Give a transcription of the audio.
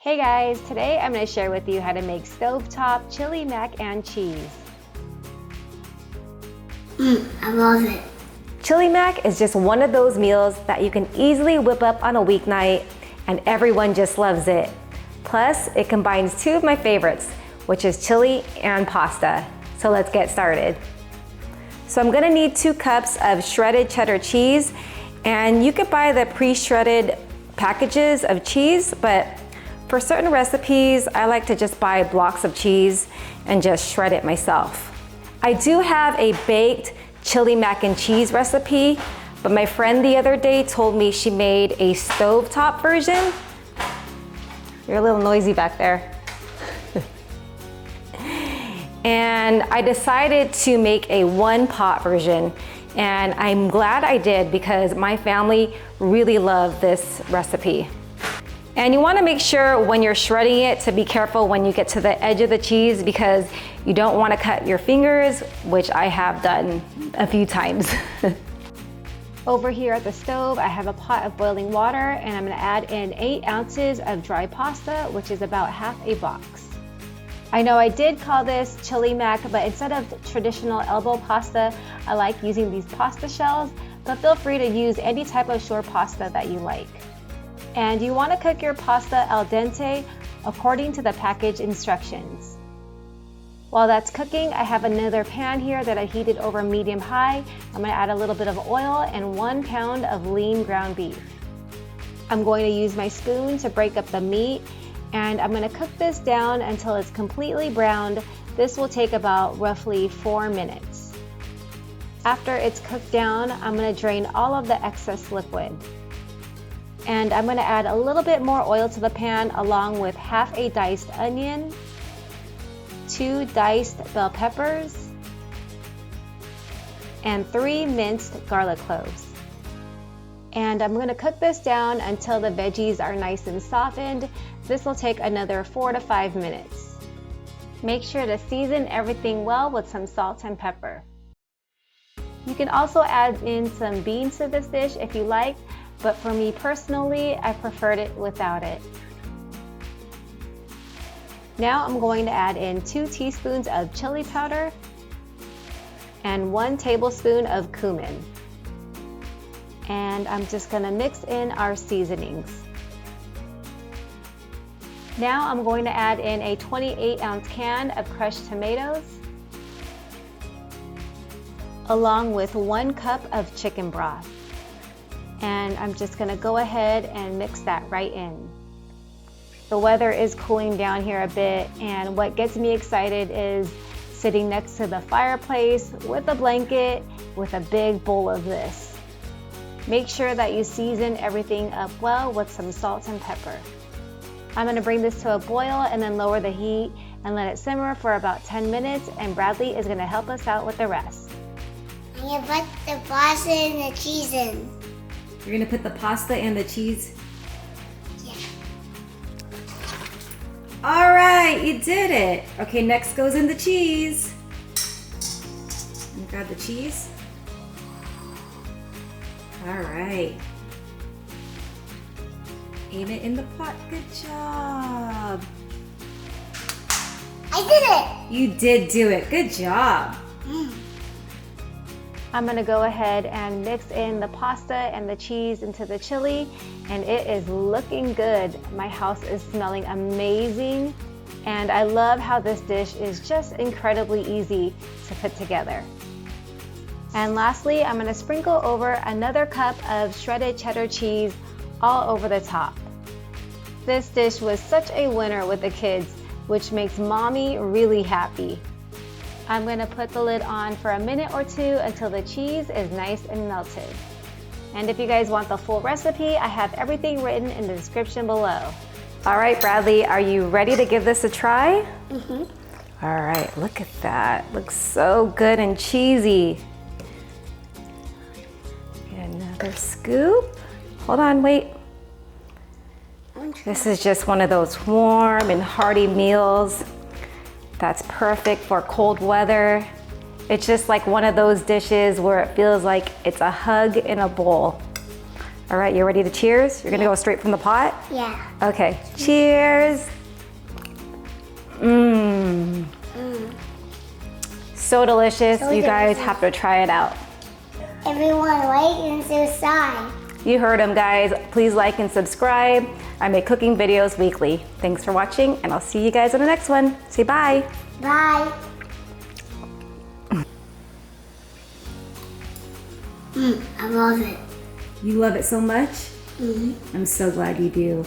Hey guys, today I'm going to share with you how to make stovetop chili mac and cheese. I love it. Chili mac is just one of those meals that you can easily whip up on a weeknight and everyone just loves it. Plus, it combines two of my favorites, which is chili and pasta. So let's get started. So I'm gonna need 2 cups of shredded cheddar cheese, and you could buy the pre-shredded packages of cheese, but for certain recipes, I like to just buy blocks of cheese and just shred it myself. I do have a baked chili mac and cheese recipe, but my friend the other day told me she made a stovetop version. You're a little noisy back there. And I decided to make a 1-pot version, and I'm glad I did because my family really loved this recipe. And you want to make sure when you're shredding it to be careful when you get to the edge of the cheese because you don't want to cut your fingers, which I have done a few times. Over here at the stove, I have a pot of boiling water and I'm going to add in 8 ounces of dry pasta, which is about half a box. I know I did call this chili mac, but instead of traditional elbow pasta, I like using these pasta shells, but feel free to use any type of short pasta that you like. And you want to cook your pasta al dente according to the package instructions. While that's cooking, I have another pan here that I heated over medium-high. I'm going to add a little bit of oil and 1 pound of lean ground beef. I'm going to use my spoon to break up the meat, and I'm going to cook this down until it's completely browned. This will take about roughly 4 minutes. After it's cooked down, I'm going to drain all of the excess liquid. And I'm going to add a little bit more oil to the pan along with half a diced onion, 2 diced bell peppers, and 3 minced garlic cloves. And I'm going to cook this down until the veggies are nice and softened. This will take another 4 to 5 minutes. Make sure to season everything well with some salt and pepper. You can also add in some beans to this dish if you like, but for me personally, I preferred it without it. Now I'm going to add in 2 teaspoons of chili powder and 1 tablespoon of cumin. And I'm just going to mix in our seasonings. Now I'm going to add in a 28-ounce can of crushed tomatoes, along with 1 cup of chicken broth. And I'm just going to go ahead and mix that right in. The weather is cooling down here a bit, and what gets me excited is sitting next to the fireplace with a blanket with a big bowl of this. Make sure that you season everything up well with some salt and pepper. I'm going to bring this to a boil and then lower the heat and let it simmer for about 10 minutes, and Bradley is going to help us out with the rest. I'm going to put the pasta and the cheese in. You're gonna put the pasta and the cheese? Yeah. All right, you did it. Okay, next goes in the cheese. And grab the cheese. All right. Aim it in the pot, good job. I did it. You did do it, good job. I'm going to go ahead and mix in the pasta and the cheese into the chili, and it is looking good. My house is smelling amazing, and I love how this dish is just incredibly easy to put together. And lastly, I'm going to sprinkle over another cup of shredded cheddar cheese all over the top. This dish was such a winner with the kids, which makes mommy really happy. I'm going to put the lid on for a minute or 2 until the cheese is nice and melted. And if you guys want the full recipe, I have everything written in the description below. All right, Bradley, are you ready to give this a try? Mm-hmm. All right, look at that. Looks so good and cheesy. Get another scoop. Hold on, wait. This is just one of those warm and hearty meals that's perfect for cold weather. It's just like one of those dishes where it feels like it's a hug in a bowl. All right, you ready to cheers? You're gonna go straight from the pot? Yeah. Okay, cheers. Mmm. So delicious. So you guys delicious. have to try it out. Everyone like and subscribe. You heard them, guys. Please like and subscribe. I make cooking videos weekly. Thanks for watching, and I'll see you guys in the next one. Say bye. Bye. I love it. You love it so much? I'm so glad you do.